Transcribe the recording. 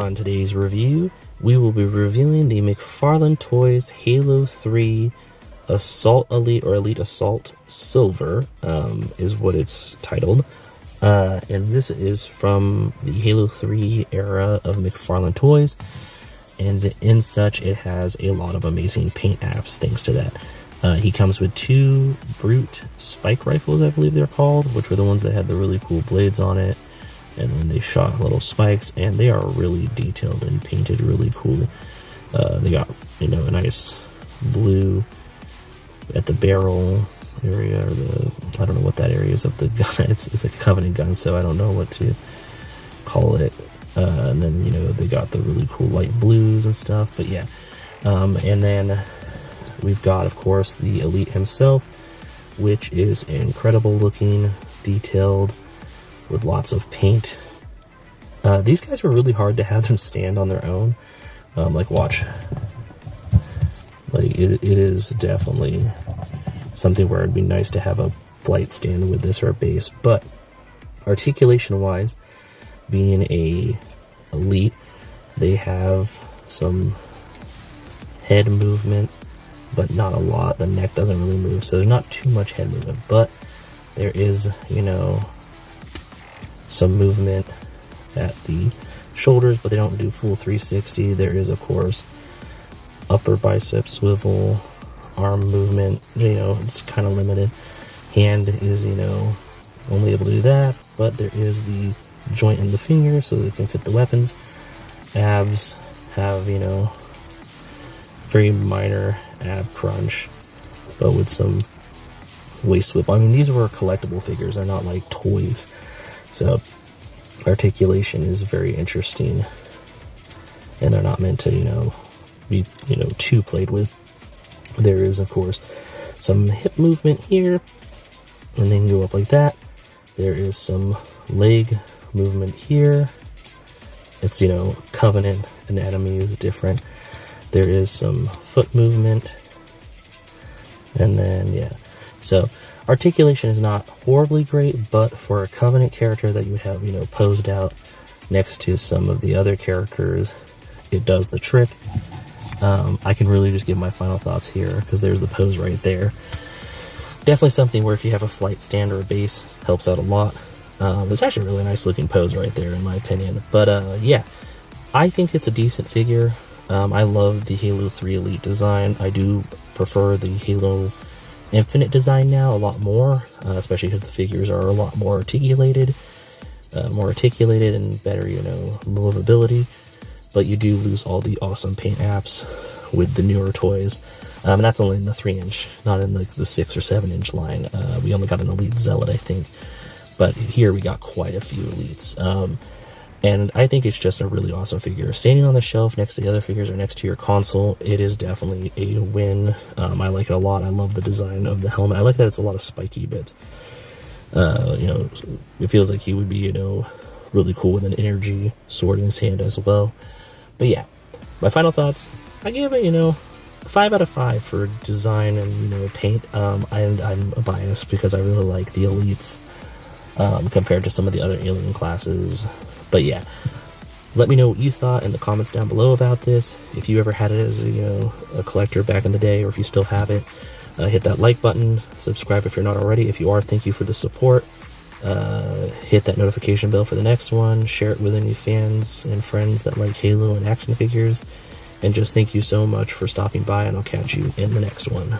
On today's review, we will be reviewing the McFarlane Toys Halo 3 Assault Elite or Elite Assault Silver, is what it's titled. And this is from the Halo 3 era of McFarlane Toys. And in such, it has a lot of amazing paint apps thanks to that. He comes with two Brute spike rifles, I believe they're called, which were the ones that had the really cool blades on it. And then they shot little spikes, and they are really detailed and painted really cool. They got, a nice blue at the barrel area, or I don't know what that area is of the gun. It's a Covenant gun, so I don't know what to call it. And then, they got the really cool light blues and stuff, but yeah. And then we've got, of course, the Elite himself, which is incredible looking, detailed, with lots of paint. These guys were really hard to have them stand on their own. Watch. It is definitely something where it'd be nice to have a flight stand with this or a base, but articulation wise, being a Elite, they have some head movement, but not a lot. The neck doesn't really move, so there's not too much head movement, but there is, some movement at the shoulders, but they don't do full 360. There is, of course, upper bicep swivel, arm movement, it's kind of limited. Hand is, only able to do that, but there is the joint in the finger so they can fit the weapons. Abs have, very minor ab crunch, but with some waist swivel. I mean, these were collectible figures, they're not like toys. So articulation is very interesting, and they're not meant to, be, too played with. There is, of course, some hip movement here, and then go up like that. There is some leg movement here. It's, Covenant anatomy is different. There is some foot movement, and then, yeah. So articulation is not horribly great, but for a Covenant character that you would have, posed out next to some of the other characters, it does the trick. I can really just give my final thoughts here, because there's the pose right there. Definitely something where if you have a flight stand or a base, helps out a lot. It's actually a really nice looking pose right there, in my opinion. But yeah, I think it's a decent figure. I love the Halo 3 Elite design. I do prefer the Halo Infinite design now a lot more, especially because the figures are a lot more articulated and better, movability. But you do lose all the awesome paint apps with the newer toys. And that's only in the 3-inch, not in the 6 or 7-inch line. We only got an Elite Zealot, I think. But here we got quite a few Elites. And I think it's just a really awesome figure. Standing on the shelf next to the other figures or next to your console, it is definitely a win. I like it a lot. I love the design of the helmet. I like that it's a lot of spiky bits. It feels like he would be, really cool with an energy sword in his hand as well. But yeah, my final thoughts, I give it, 5 out of 5 for design and, paint. And I'm biased because I really like the Elites compared to some of the other alien classes. But yeah, let me know what you thought in the comments down below about this. If you ever had it as a collector back in the day, or if you still have it, hit that like button, subscribe if you're not already. If you are, thank you for the support. Hit that notification bell for the next one, share it with any fans and friends that like Halo and action figures, and just thank you so much for stopping by, and I'll catch you in the next one.